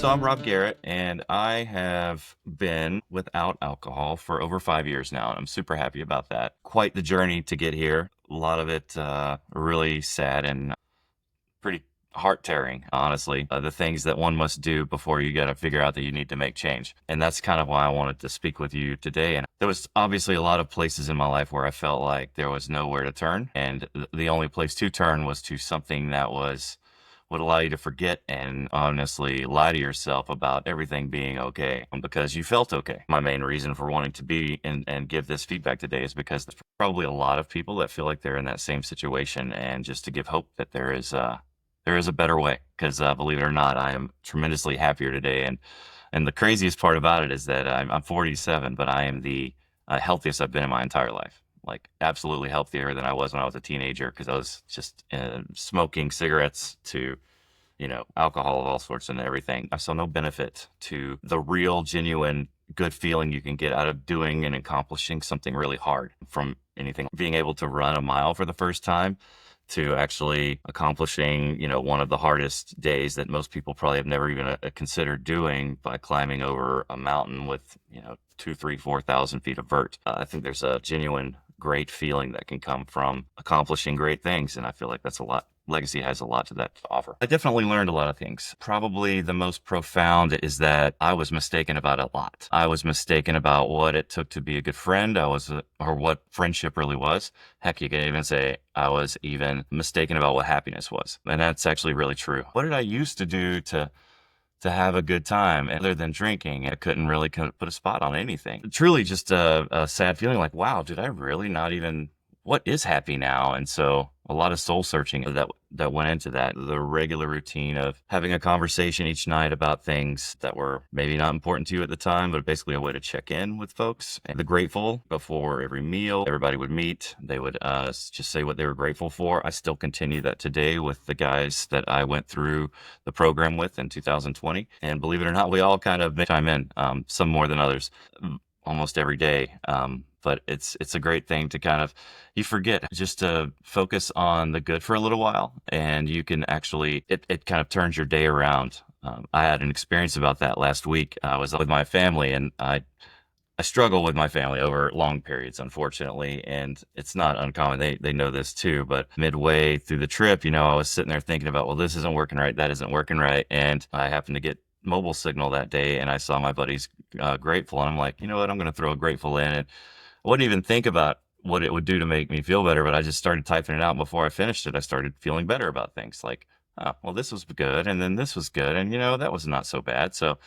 So I'm Rob Garrett, and I have been without alcohol for over 5 years now, and I'm super happy about that. Quite the journey to get here. A lot of it really sad and pretty heart-tearing, honestly. The things that one must do before you got to figure out that you need to make change. And that's kind of why I wanted to speak with you today. And there was obviously a lot of places in my life where I felt like there was nowhere to turn, and the only place to turn was to something that would allow you to forget and honestly lie to yourself about everything being okay because you felt okay. My main reason for wanting to be and give this feedback today is because there's probably a lot of people that feel like they're in that same situation, and just to give hope that there is a better way. Because believe it or not, I am tremendously happier today, and the craziest part about it is that I'm 47, but I am the healthiest I've been in my entire life. Like absolutely healthier than I was when I was a teenager, because I was just smoking cigarettes to, alcohol of all sorts and everything. I saw no benefit to the real, genuine, good feeling you can get out of doing and accomplishing something really hard. From anything, being able to run a mile for the first time to actually accomplishing, one of the hardest days that most people probably have never even considered doing by climbing over a mountain with, 2, 3, 4,000 feet of vert. I think there's a genuine great feeling that can come from accomplishing great things. And I feel like that's a lot. Legacy has a lot to that to offer. I definitely learned a lot of things. Probably the most profound is that I was mistaken about a lot. I was mistaken about what it took to be a good friend. Or what friendship really was. Heck, you can even say I was even mistaken about what happiness was. And that's actually really true. What did I used to do to have a good time other than drinking? I couldn't really put a spot on anything. Truly just a sad feeling like, wow, did I really not even, what is happy now? And so a lot of soul searching that went into that. The regular routine of having a conversation each night about things that were maybe not important to you at the time, but basically a way to check in with folks. And the grateful before every meal, everybody would meet. They would just say what they were grateful for. I still continue that today with the guys that I went through the program with in 2020. And believe it or not, we all kind of chime in, some more than others, almost every day. But it's a great thing to kind of, you forget just to focus on the good for a little while, and you can actually, it kind of turns your day around. I had an experience about that last week. I was with my family, and I struggle with my family over long periods, unfortunately, and it's not uncommon. They know this too, but midway through the trip, I was sitting there thinking about, well, this isn't working right, that isn't working right, and I happened to get mobile signal that day, and I saw my buddy's grateful, and I'm like, you know what, I'm going to throw a grateful in, and I wouldn't even think about what it would do to make me feel better, but I just started typing it out. Before I finished it, I started feeling better about things like, oh, well, this was good, and then this was good, and that was not so bad. So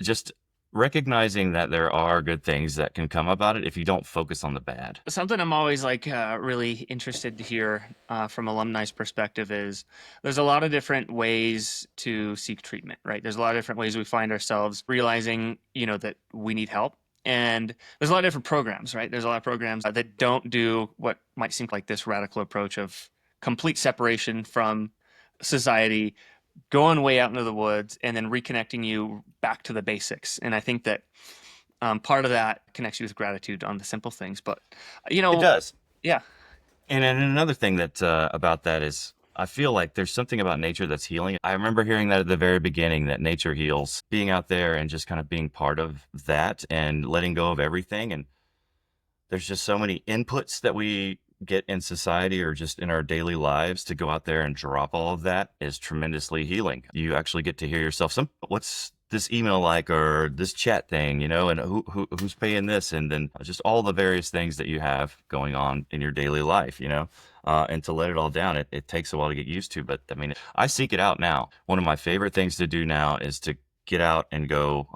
just recognizing that there are good things that can come about it if you don't focus on the bad. Something I'm always really interested to hear from alumni's perspective is there's a lot of different ways to seek treatment, right? There's a lot of different ways we find ourselves realizing, that we need help. And there's a lot of different programs, right? There's a lot of programs that don't do what might seem like this radical approach of complete separation from society, going way out into the woods, and then reconnecting you back to the basics. And I think that part of that connects you with gratitude on the simple things. But, It does. yeah. And then another thing that about that is I feel like there's something about nature that's healing. I remember hearing that at the very beginning, that nature heals. Being out there and just kind of being part of that and letting go of everything. And there's just so many inputs that we get in society or just in our daily lives. To go out there and drop all of that is tremendously healing. You actually get to hear yourself, what's this email like, or this chat thing, and who's paying this, and then just all the various things that you have going on in your daily life, and to let it all down, it takes a while to get used to, but I mean, I seek it out now. One of my favorite things to do now is to get out and go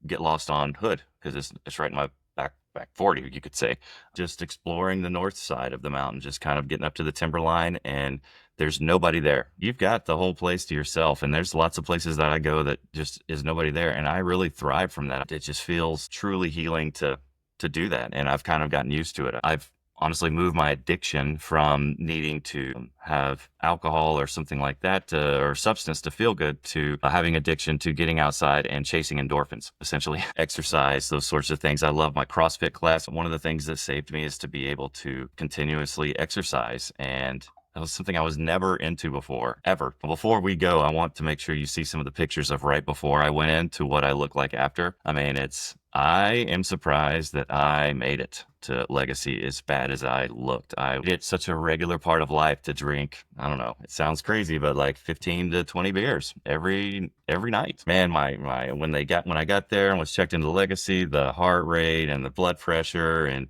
get lost on Hood, because it's right in my back 40, you could say. Just exploring the north side of the mountain, just kind of getting up to the timberline, and there's nobody there. You've got the whole place to yourself, and there's lots of places that I go that just is nobody there, and I really thrive from that. It just feels truly healing to do that, and I've kind of gotten used to it. I've honestly moved my addiction from needing to have alcohol or something like that or substance to feel good, to having addiction to getting outside and chasing endorphins, essentially exercise, those sorts of things. I love my CrossFit class. One of the things that saved me is to be able to continuously exercise and That was something I was never into before, ever. Before we go, I want to make sure you see some of the pictures of right before I went in to what I look like after. I mean, I am surprised that I made it to Legacy as bad as I looked. It's such a regular part of life to drink. I don't know. It sounds crazy, but like 15 to 20 beers every night. Man, my when I got there and was checked into Legacy, the heart rate and the blood pressure and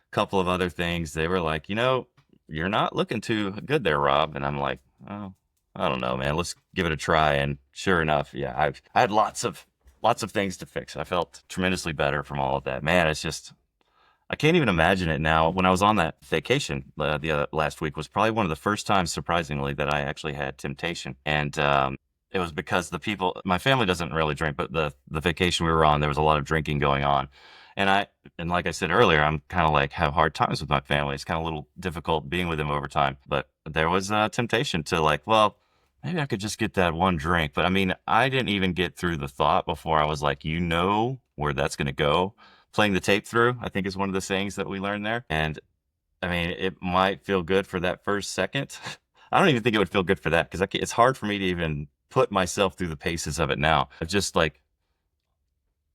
couple of other things. They were like, you're not looking too good there, Rob. And I'm like, oh, I don't know, man. Let's give it a try. And sure enough, yeah, I had lots of things to fix. I felt tremendously better from all of that. Man, it's just I can't even imagine it now. When I was on that vacation last week was probably one of the first times, surprisingly, that I actually had temptation. And it was because my family doesn't really drink, but the vacation we were on, there was a lot of drinking going on. And and like I said earlier, I'm kind of like have hard times with my family. It's kind of a little difficult being with them over time. But there was a temptation to like, well, maybe I could just get that one drink. But I mean, I didn't even get through the thought before I was like, where that's going to go. Playing the tape through, I think is one of the sayings that we learned there. And I mean, it might feel good for that first second. I don't even think it would feel good for that because it's hard for me to even put myself through the paces of it now. I've just like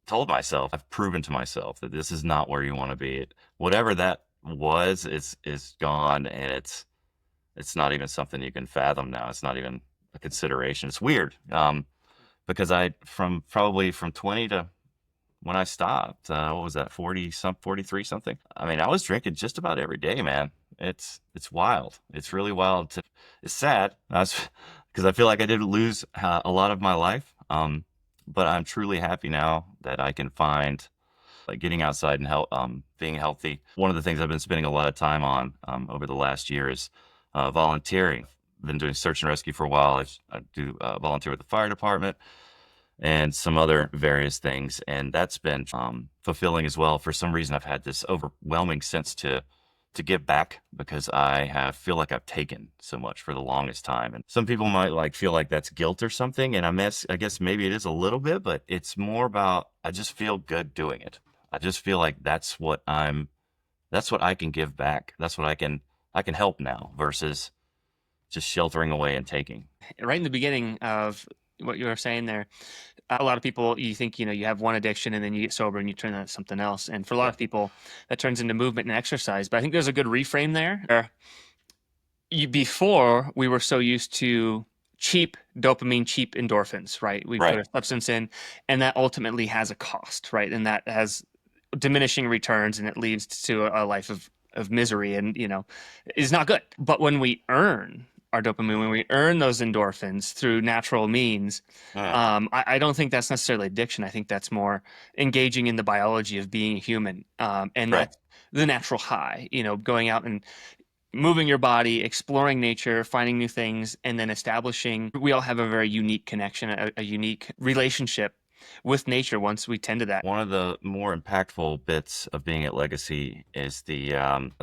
told myself, I've proven to myself that this is not where you want to be. Whatever that was, is gone, and it's not even something you can fathom now. It's not even a consideration. It's weird, because from 20 to when I stopped, what was that, 43 something? I mean, I was drinking just about every day, man. It's wild. It's really wild. It's sad because I feel like I did lose a lot of my life. But I'm truly happy now that I can find like getting outside and being healthy. One of the things I've been spending a lot of time on over the last year is volunteering. Been doing search and rescue for a while. I do volunteer with the fire department and some other various things. And that's been fulfilling as well. For some reason, I've had this overwhelming sense to give back because feel like I've taken so much for the longest time. And some people might like feel like that's guilt or something. And I guess maybe it is a little bit, but it's more about, I just feel good doing it. I just feel like that's what I can give back. That's what I can help now versus just sheltering away and taking. Right in the beginning of what you were saying there, a lot of people, you think, you have one addiction and then you get sober and you turn that to something else. And for a lot Yeah. of people, that turns into movement and exercise. But I think there's a good reframe there. Before, we were so used to cheap dopamine, cheap endorphins, right? We put Right. a substance in, and that ultimately has a cost, right? And that has diminishing returns, and it leads to a life of misery, and is not good. But when we earn our dopamine, when we earn those endorphins through natural means, Mm, I don't think that's necessarily addiction. I think that's more engaging in the biology of being a human, and right. that's the natural high. Going out and moving your body, exploring nature, finding new things, and then establishing. We all have a very unique connection, a unique relationship with nature once we tend to that. One of the more impactful bits of being at Legacy is the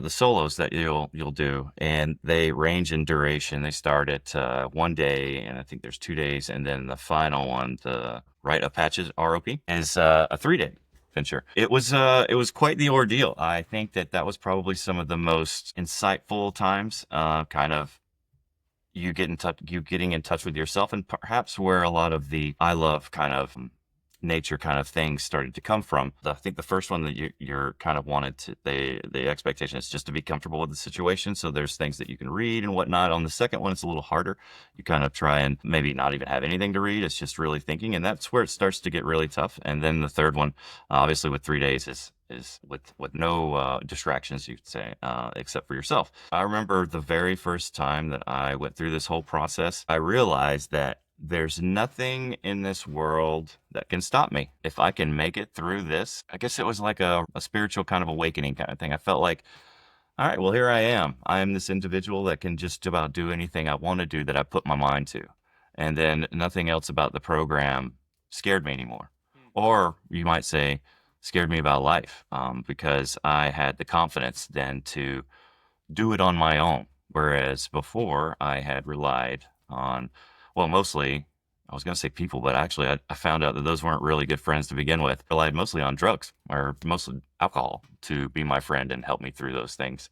solos that you'll do, and they range in duration. They start at 1 day, and I think there's 2 days, and then the final one, the Rite of Patches ROP, is a 3 day venture. It was quite the ordeal. I think that was probably some of the most insightful times, kind of you getting in touch with yourself, and perhaps where a lot of the I love kind of nature kind of things started to come from. I think the first one that you're kind of wanted to, the expectation is just to be comfortable with the situation. So there's things that you can read and whatnot. On the second one, it's a little harder. You kind of try and maybe not even have anything to read. It's just really thinking. And that's where it starts to get really tough. And then the third one, obviously with 3 days is with no distractions, you could say, except for yourself. I remember the very first time that I went through this whole process, I realized that there's nothing in this world that can stop me. If I can make it through this, I guess it was like a spiritual kind of awakening kind of thing. I felt like, all right, well, here I am. I am this individual that can just about do anything I want to do that I put my mind to. And then nothing else about the program scared me anymore. Or you might say, scared me about life, because I had the confidence then to do it on my own. Whereas before I had relied on, well, mostly, I was going to say people, but actually I found out that those weren't really good friends to begin with. I relied mostly on drugs or mostly alcohol to be my friend and help me through those things.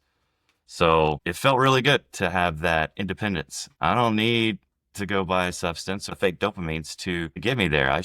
So it felt really good to have that independence. I don't need to go buy a substance or fake dopamines to get me there. I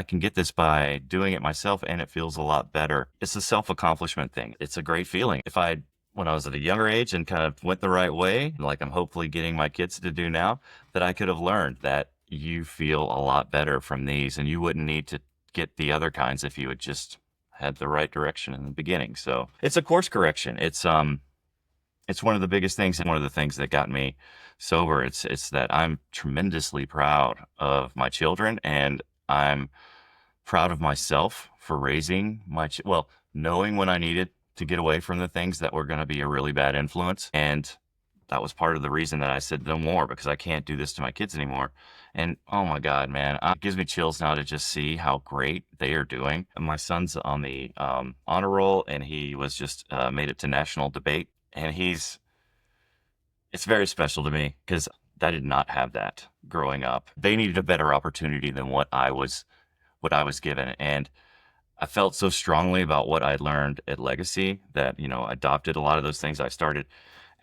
can get this by doing it myself, and it feels a lot better. It's a self-accomplishment thing. It's a great feeling. If I, when I was at a younger age and kind of went the right way, like I'm hopefully getting my kids to do now, that I could have learned that you feel a lot better from these and you wouldn't need to get the other kinds if you had just had the right direction in the beginning. So it's a course correction. It's one of the biggest things and one of the things that got me sober. It's that I'm tremendously proud of my children and I'm proud of myself for raising well, knowing when I needed to get away from the things that were going to be a really bad influence. And that was part of the reason that I said no more, because I can't do this to my kids anymore. And oh my God, man, it gives me chills now to just see how great they are doing. And my son's on the honor roll, and he was just made it to national debate. And it's very special to me because I did not have that growing up. They needed a better opportunity than what I was given. And I felt so strongly about what I learned at Legacy that, I adopted a lot of those things. I started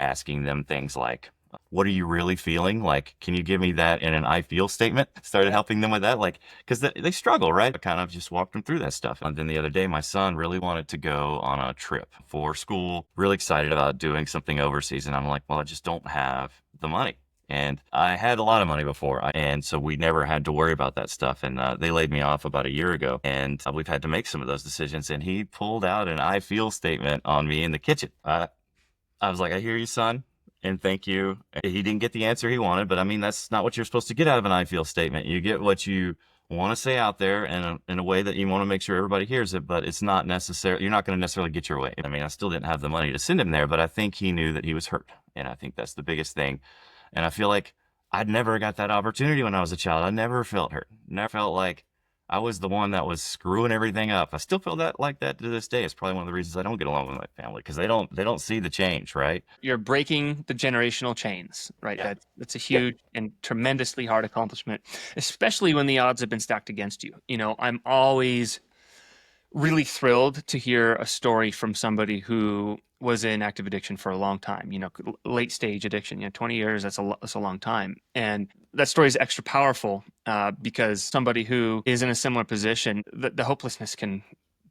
asking them things like, what are you really feeling? Like, can you give me that in an I feel statement? Started helping them with that, like, because they struggle, right? I kind of just walked them through that stuff. And then the other day, my son really wanted to go on a trip for school, really excited about doing something overseas. And I'm like, well, I just don't have the money. And I had a lot of money before, and so we never had to worry about that stuff. And they laid me off about a year ago, and we've had to make some of those decisions. And he pulled out an I feel statement on me in the kitchen. I was like, I hear you, son, and thank you. He didn't get the answer he wanted, but I mean, that's not what you're supposed to get out of an I feel statement. You get what you want to say out there in a way that you want to make sure everybody hears it, but it's not necessary. You're not going to necessarily get your way. I mean, I still didn't have the money to send him there, but I think he knew that he was hurt. And I think that's the biggest thing. And I feel like I'd never got that opportunity when I was a child. I never felt hurt. Never felt like I was the one that was screwing everything up. I still feel that like that to this day. It's probably one of the reasons I don't get along with my family, because they don't see the change, right? You're breaking the generational chains, right? Yeah. That's a Yeah. huge and tremendously hard accomplishment, especially when the odds have been stacked against you. I'm always really thrilled to hear a story from somebody who was in active addiction for a long time, late stage addiction, 20 years, that's a long time. And that story is extra powerful because somebody who is in a similar position, the hopelessness can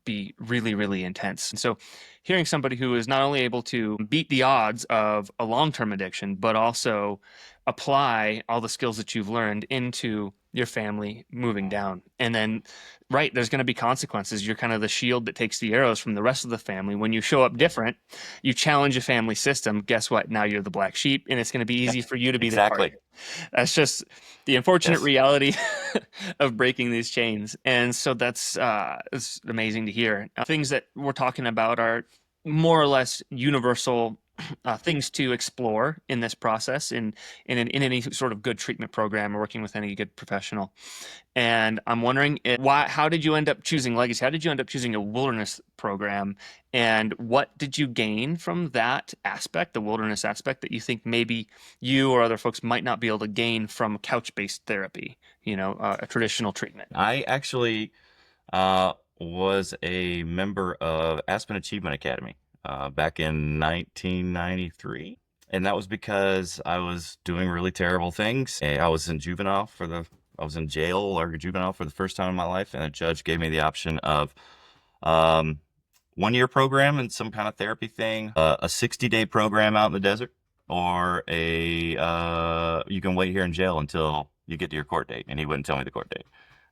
be really, really intense. And so hearing somebody who is not only able to beat the odds of a long-term addiction, but also apply all the skills that you've learned into your family moving down. And then, right, there's going to be consequences. You're kind of the shield that takes the arrows from the rest of the family. When you show up different, you challenge a family system. Guess what? Now you're the black sheep, and it's going to be Yeah. easy for you to be the Exactly. target. That's just the unfortunate Yes. reality of breaking these chains. And so that's it's amazing to hear. Things that we're talking about are more or less universal things to explore in this process in any sort of good treatment program or working with any good professional. And I'm wondering how did you end up choosing Legacy? How did you end up choosing a wilderness program? And what did you gain from that aspect, the wilderness aspect, that you think maybe you or other folks might not be able to gain from couch-based therapy, a traditional treatment? I actually was a member of Aspen Achievement Academy back in 1993. And that was because I was doing really terrible things. I was in I was in jail or juvenile for the first time in my life. And a judge gave me the option of um, 1 year program and some kind of therapy thing, a 60-day program out in the desert, or you can wait here in jail until you get to your court date. And he wouldn't tell me the court date.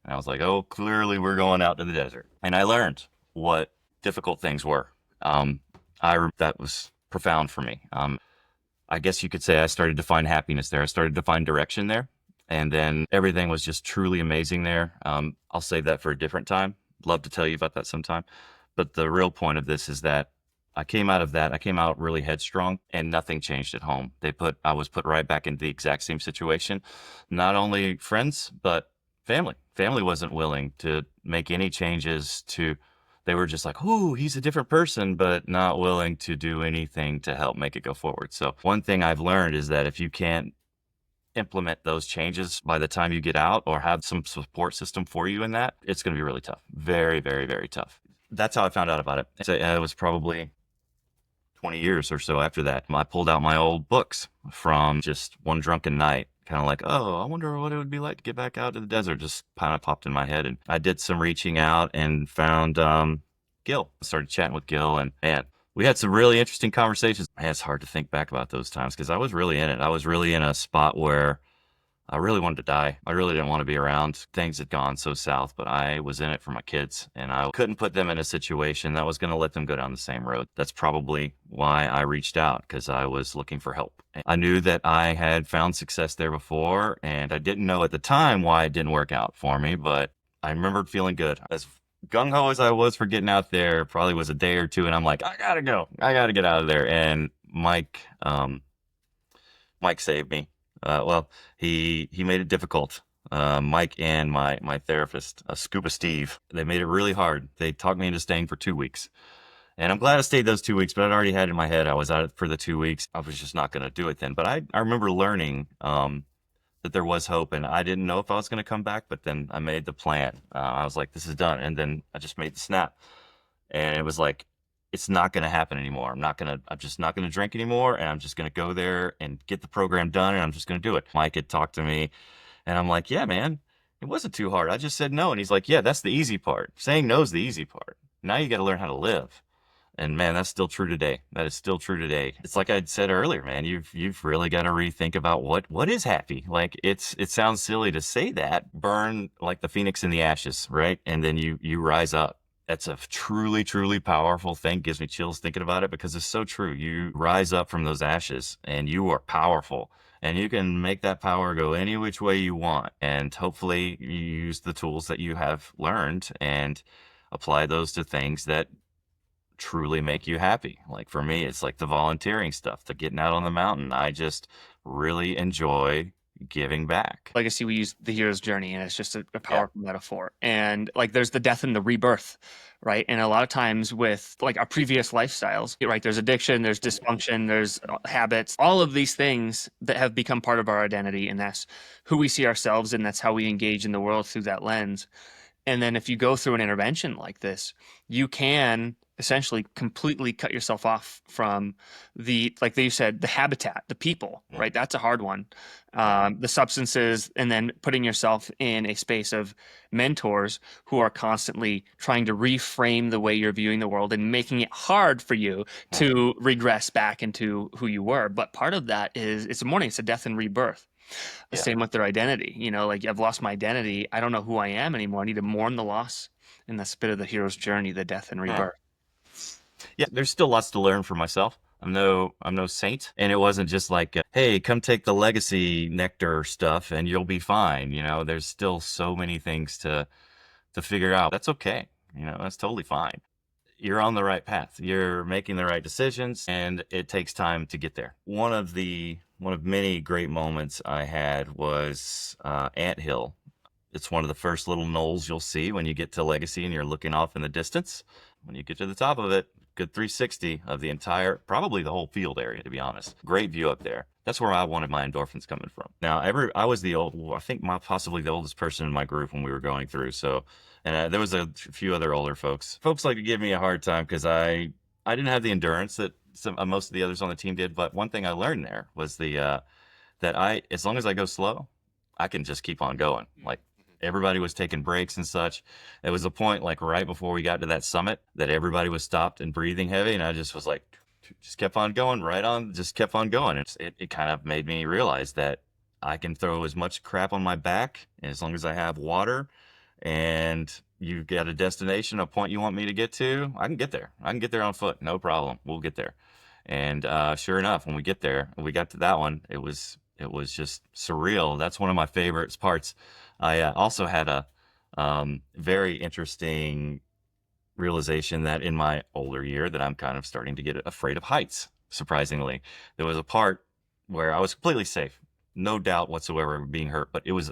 And I was like, oh, clearly we're going out to the desert. And I learned what difficult things were. That was profound for me. I guess you could say I started to find happiness there. I started to find direction there. And then everything was just truly amazing there. I'll save that for a different time. Love to tell you about that sometime. But the real point of this is that I came out of that. I came out really headstrong, and nothing changed at home. I was put right back into the exact same situation. Not only friends, but family. Family wasn't willing to make any changes they were just like, oh, he's a different person, but not willing to do anything to help make it go forward. So one thing I've learned is that if you can't implement those changes by the time you get out or have some support system for you in that, it's going to be really tough. Very, very, very tough. That's how I found out about it. So, it was probably 20 years or so after that, I pulled out my old books from just one drunken night. Kind of like, oh, I wonder what it would be like to get back out to the desert. Just kind of popped in my head. And I did some reaching out and found Gil. Started chatting with Gil, and man, we had some really interesting conversations. Man, it's hard to think back about those times because I was really in it. I was really in a spot where I really wanted to die. I really didn't want to be around. Things had gone so south, but I was in it for my kids, and I couldn't put them in a situation that was going to let them go down the same road. That's probably why I reached out, because I was looking for help. I knew that I had found success there before, and I didn't know at the time why it didn't work out for me, but I remembered feeling good. As gung-ho as I was for getting out there, probably was a day or two, and I'm like, I gotta go. I gotta get out of there. And Mike saved me. Well, he made it difficult. Mike and my therapist, Scuba Steve, they made it really hard. They talked me into staying for 2 weeks. And I'm glad I stayed those 2 weeks, but I'd already had in my head I was out for the 2 weeks. I was just not going to do it then. But I remember learning that there was hope, and I didn't know if I was going to come back, but then I made the plan. I was like, this is done. And then I just made the snap. And it was like, it's not going to happen anymore. I'm just not going to drink anymore. And I'm just going to go there and get the program done. And I'm just going to do it. Mike had talked to me, and I'm like, yeah, man, it wasn't too hard. I just said no. And he's like, yeah, that's the easy part. Saying no is the easy part. Now you got to learn how to live. And man, that's still true today. That is still true today. It's like I said earlier, man, you've really got to rethink about what is happy. Like it sounds silly to say that. Burn like the phoenix in the ashes, right? And then you rise up. That's a truly, truly powerful thing. Gives me chills thinking about it, because it's so true. You rise up from those ashes and you are powerful, and you can make that power go any which way you want. And hopefully you use the tools that you have learned and apply those to things that truly make you happy. Like for me, it's like the volunteering stuff, the getting out on the mountain. I just really enjoy giving back. Legacy, we use the hero's journey, and it's just a Yeah. powerful metaphor. And like there's the death and the rebirth, right? And a lot of times with like our previous lifestyles, right, there's addiction, there's dysfunction, there's habits, all of these things that have become part of our identity, and that's who we see ourselves, and that's how we engage in the world through that lens. And then if you go through an intervention like this, you can essentially completely cut yourself off from the, like you said, the habitat, the people, right? That's a hard one. Yeah. The substances, and then putting yourself in a space of mentors who are constantly trying to reframe the way you're viewing the world and making it hard for you to regress back into who you were. But part of that is it's a mourning, it's a death and rebirth. Yeah. Same with their identity. Like I've lost my identity. I don't know who I am anymore. I need to mourn the loss. And that's a bit of the hero's journey, the death and Yeah. rebirth. Yeah, there's still lots to learn for myself. I'm no saint, and it wasn't just like, hey, come take the legacy nectar stuff and you'll be fine. There's still so many things to figure out. That's okay. That's totally fine. You're on the right path. You're making the right decisions, and it takes time to get there. One of many great moments I had was Ant Hill. It's one of the first little knolls you'll see when you get to Legacy and you're looking off in the distance. When you get to the top of it, good 360 of the entire, probably the whole field area, to be honest. Great view up there. That's where I wanted my endorphins coming from. Now, I was I think possibly the oldest person in my group when we were going through. So, and there was a few other older folks. Folks like to give me a hard time because I didn't have the endurance that most of the others on the team did. But one thing I learned there was that as long as I go slow, I can just keep on going. Like everybody was taking breaks and such. There was a point like right before we got to that summit that everybody was stopped and breathing heavy, and I just was like, just kept on going, right on, just kept on going. It kind of made me realize that I can throw as much crap on my back as long as I have water, and you've got a destination, a point you want me to get to, I can get there. I can get there on foot, no problem. We'll get there. And sure enough, when we got to that one, it was just surreal. That's one of my favorite parts. I also had a very interesting realization that in my older year that I'm kind of starting to get afraid of heights. Surprisingly, there was a part where I was completely safe, no doubt whatsoever of being hurt, but it was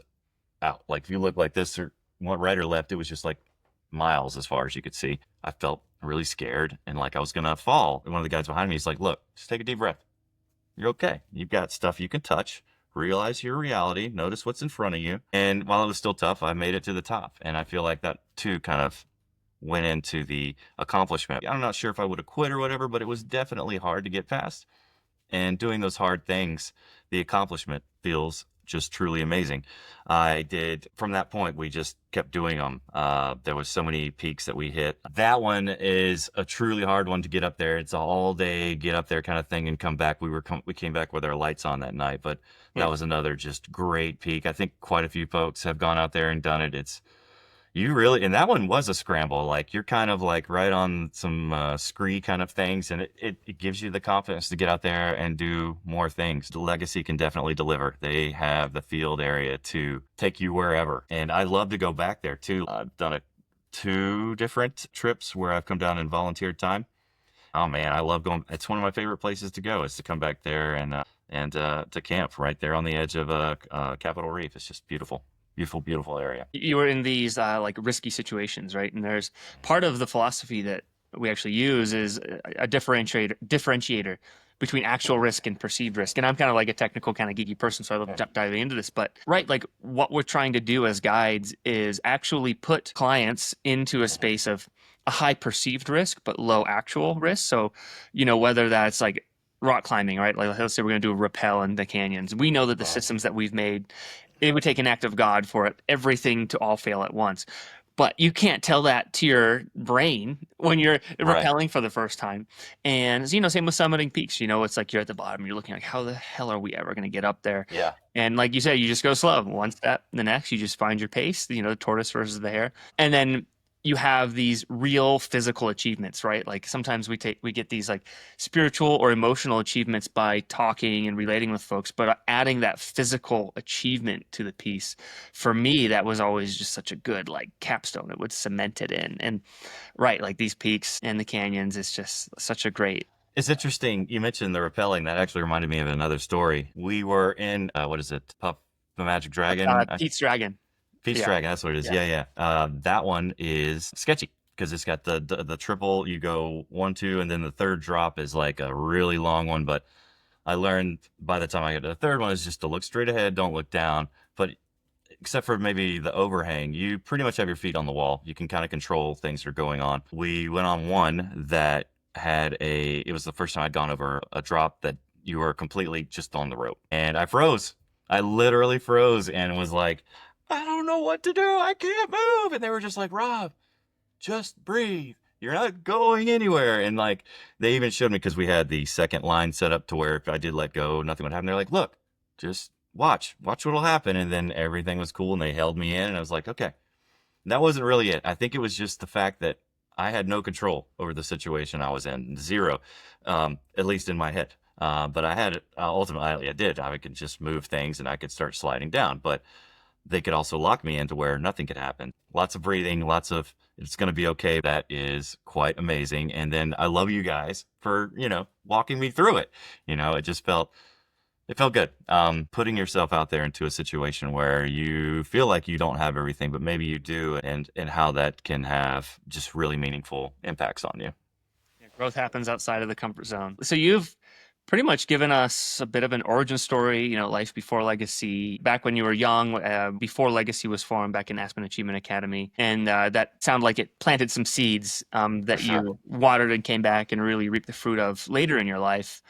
out. Like if you look like this or went right or left, it was just like miles as far as you could see. I felt really scared and like I was gonna fall. And one of the guys behind me is like, "Look, just take a deep breath. You're okay. You've got stuff you can touch. Realize your reality. Notice what's in front of you." And while it was still tough, I made it to the top. And I feel like that too kind of went into the accomplishment. I'm not sure if I would have quit or whatever, but it was definitely hard to get past. And doing those hard things, the accomplishment feels just truly amazing. I did, from that point, we just kept doing them. There was so many peaks that we hit. That one is a truly hard one to get up there. It's all day, get up there kind of thing and come back. We came back with our lights on that night, but that was another just great peak. I think quite a few folks have gone out there and done it. You really, and that one was a scramble. Like you're kind of like right on some scree kind of things, and it gives you the confidence to get out there and do more things. The Legacy can definitely deliver. They have the field area to take you wherever, and I love to go back there too. I've done it 2 different trips where I've come down and volunteered time. Oh man, I love going. It's one of my favorite places to go is to come back there and to camp right there on the edge of Capitol Reef. It's just beautiful, beautiful, beautiful area. You were in these like risky situations, right? And there's part of the philosophy that we actually use is a differentiator between actual risk and perceived risk. And I'm kind of like a technical kind of geeky person, so I love diving into this. But right, like what we're trying to do as guides is actually put clients into a space of a high perceived risk but low actual risk. So, whether that's like rock climbing, right? Like let's say we're going to do a rappel in the canyons. We know that the systems that we've made, it would take an act of God for everything to all fail at once. But you can't tell that to your brain when you're Right. rappelling for the first time. And, same with summiting peaks. It's like you're at the bottom, you're looking like, how the hell are we ever going to get up there? Yeah. And like you said, you just go slow. One step, the next, you just find your pace, the tortoise versus the hare. And then you have these real physical achievements, right? Like sometimes we get these like spiritual or emotional achievements by talking and relating with folks, but adding that physical achievement to the piece, for me, that was always just such a good like capstone. It would cement it in. And right, like these peaks and the canyons, it's just such a great. It's interesting. You mentioned the rappelling. That actually reminded me of another story. We were in, what is it? Puff the Magic Dragon? Pete's Dragon. Pete's Yeah. Dragon. That's what it is. Yeah. Yeah, yeah. That one is sketchy because it's got the triple. You go 1, 2, and then the third drop is like a really long one. But I learned by the time I got to the third one is just to look straight ahead, don't look down. But except for maybe the overhang, you pretty much have your feet on the wall. You can kind of control things that are going on. We went on one that it was the first time I'd gone over a drop that you were completely just on the rope. And I froze. I literally froze and was like, I don't know what to do. I can't move. And they were just like, Rob, just breathe. You're not going anywhere. And like, they even showed me because we had the second line set up to where if I did let go, nothing would happen. They're like, look, just watch what'll happen. And then everything was cool and they held me in and I was like, okay. That wasn't really it. I think it was just the fact that I had no control over the situation I was in, zero, at least in my head. But I had it, ultimately I did. I could just move things and I could start sliding down. But they could also lock me into where nothing could happen. Lots of breathing, lots of, it's going to be okay. That is quite amazing. And then I love you guys for, walking me through it. It felt good. Putting yourself out there into a situation where you feel like you don't have everything, but maybe you do, and how that can have just really meaningful impacts on you. Yeah, growth happens outside of the comfort zone. So you've pretty much given us a bit of an origin story, life before Legacy, back when you were young, before Legacy was formed back in Aspen Achievement Academy. And that sounded like it planted some seeds that you watered and came back and really reaped the fruit of later in your life.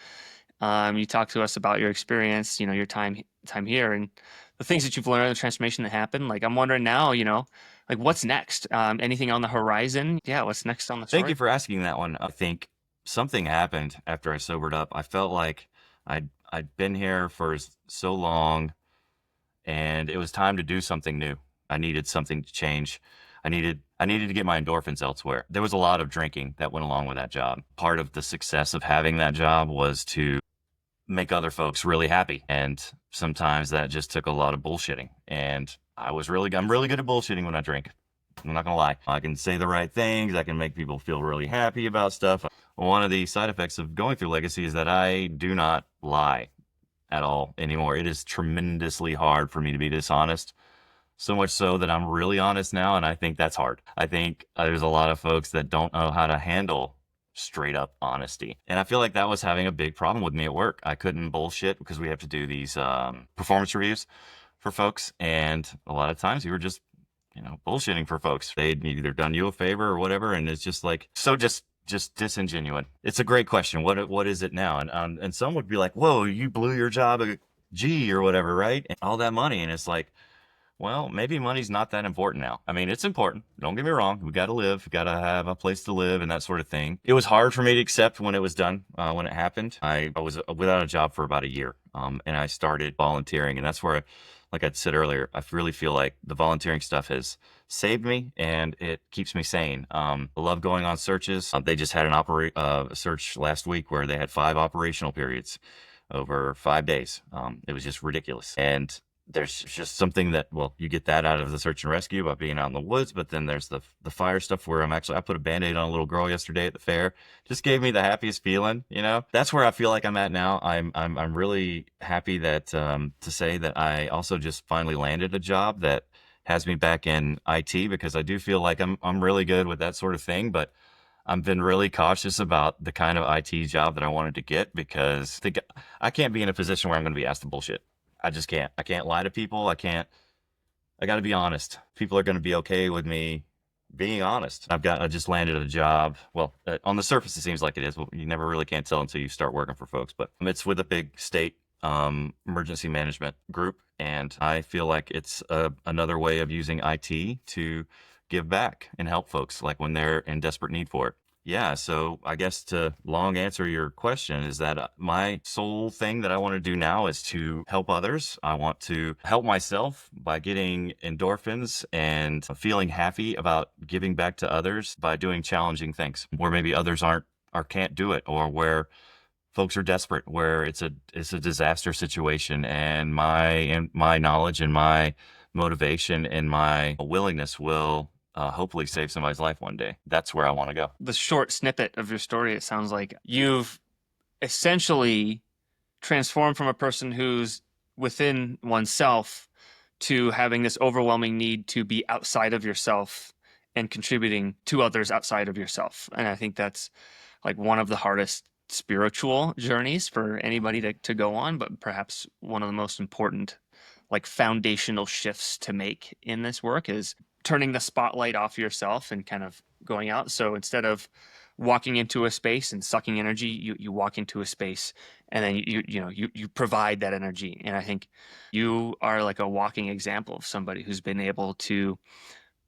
You talked to us about your experience, your time here and the things that you've learned, the transformation that happened. Like, I'm wondering now, like what's next? Anything on the horizon? Yeah, what's next on the Thank story? you for asking that one. I think something happened after I sobered up. I felt like I'd been here for so long, and it was time to do something new. I needed something to change. I needed to get my endorphins elsewhere. There was a lot of drinking that went along with that job. Part of the success of having that job was to make other folks really happy. And sometimes that just took a lot of bullshitting. And I'm really good at bullshitting when I drink. I'm not gonna lie. I can say the right things. I can make people feel really happy about stuff. One of the side effects of going through Legacy is that I do not lie at all anymore. It is tremendously hard for me to be dishonest. So much so that I'm really honest now, and I think that's hard. I think there's a lot of folks that don't know how to handle straight up honesty. And I feel like that was having a big problem with me at work. I couldn't bullshit because we have to do these performance reviews for folks. And a lot of times you were just bullshitting for folks. They'd either done you a favor or whatever, and it's just like so just disingenuous. It's a great question. What is it now? And some would be like, "Whoa, you blew your job at G or whatever, right? And all that money," and it's like, well, maybe money's not that important now. I mean, it's important. Don't get me wrong. We got to live. We got to have a place to live and that sort of thing. It was hard for me to accept when it was done, when it happened. I was without a job for about a year, and I started volunteering. And that's where, like I said earlier, I really feel like the volunteering stuff has saved me and it keeps me sane. I love going on searches. They just had a search last week where they had 5 operational periods over 5 days. It was just ridiculous. And there's just something that, well, you get that out of the search and rescue by being out in the woods, but then there's the fire stuff where I put a Band-Aid on a little girl yesterday at the fair. Just gave me the happiest feeling, That's where I feel like I'm at now. I'm really happy that to say that I also just finally landed a job that has me back in IT, because I do feel like I'm really good with that sort of thing, but I've been really cautious about the kind of IT job that I wanted to get, because I can't be in a position where I'm going to be asked to bullshit. I just can't. I can't lie to people. I got to be honest. People are going to be okay with me being honest. I just landed a job. Well, on the surface, it seems like it is. Well, you never really can't tell until you start working for folks, but it's with a big state emergency management group. And I feel like it's another way of using IT to give back and help folks, like when they're in desperate need for it. Yeah, so I guess to long answer your question is that my sole thing that I want to do now is to help others. I want to help myself by getting endorphins and feeling happy about giving back to others by doing challenging things where maybe others aren't or can't do it, or where folks are desperate, where it's a disaster situation, and my knowledge and my motivation and my willingness will hopefully save somebody's life one day. That's where I want to go. The short snippet of your story, it sounds like you've essentially transformed from a person who's within oneself to having this overwhelming need to be outside of yourself and contributing to others outside of yourself. And I think that's like one of the hardest spiritual journeys for anybody to go on, but perhaps one of the most important, like, foundational shifts to make in this work is turning the spotlight off yourself and kind of going out. So instead of walking into a space and sucking energy, you walk into a space and then you provide that energy. And I think you are like a walking example of somebody who's been able to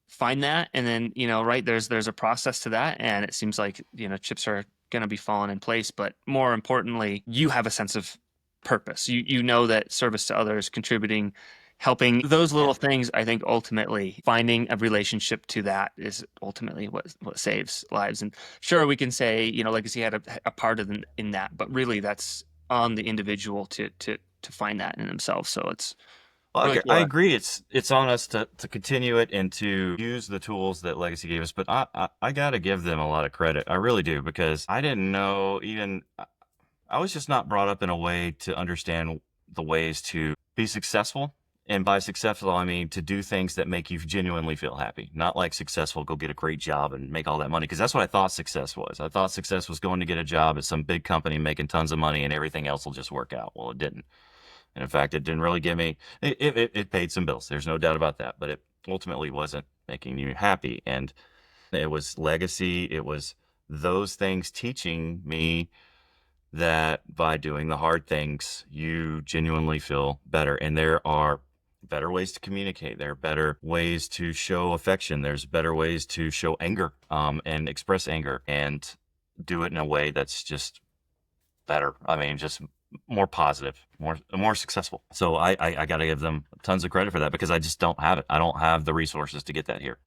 find that. And then, right, there's a process to that, and it seems like, chips are going to be falling in place, but more importantly, you have a sense of purpose. You know that service to others, contributing, helping, those little things, I think ultimately finding a relationship to that is ultimately what saves lives. And sure, we can say, legacy had a part in that, but really that's on the individual to find that in themselves. So it's Well, really I cool. agree. It's on us to continue it and to use the tools that Legacy gave us. But I got to give them a lot of credit. I really do, because I didn't know even, I was just not brought up in a way to understand the ways to be successful. And by successful, I mean to do things that make you genuinely feel happy. Not like successful, go get a great job and make all that money. Because that's what I thought success was. I thought success was going to get a job at some big company, making tons of money, and everything else will just work out. Well, it didn't. And in fact, it didn't really give me, it paid some bills. There's no doubt about that. But it ultimately wasn't making you happy. And it was legacy. It was those things teaching me that by doing the hard things, you genuinely feel better. And there are better ways to communicate. There are better ways to show affection. There's better ways to show anger, and express anger and do it in a way that's just better. I mean, just more positive, more successful. So I got to give them tons of credit for that, because I just don't have it. I don't have the resources to get that here.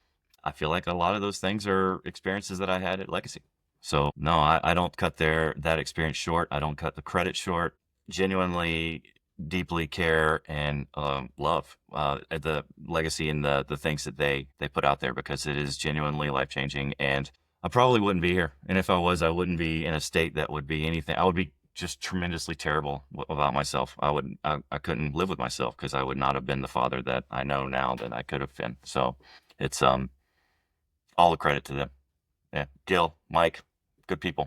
I feel like a lot of those things are experiences that I had at Legacy. So no, I don't cut that experience short. I don't cut the credit short. Genuinely, deeply care and love the Legacy and the things that they put out there, because it is genuinely life changing. And I probably wouldn't be here. And if I was, I wouldn't be in a state that would be anything. I would be just tremendously terrible about myself. I couldn't live with myself, because I would not have been the father that I know now that I could have been. So it's all the credit to them. Yeah, Gil, Mike, good people.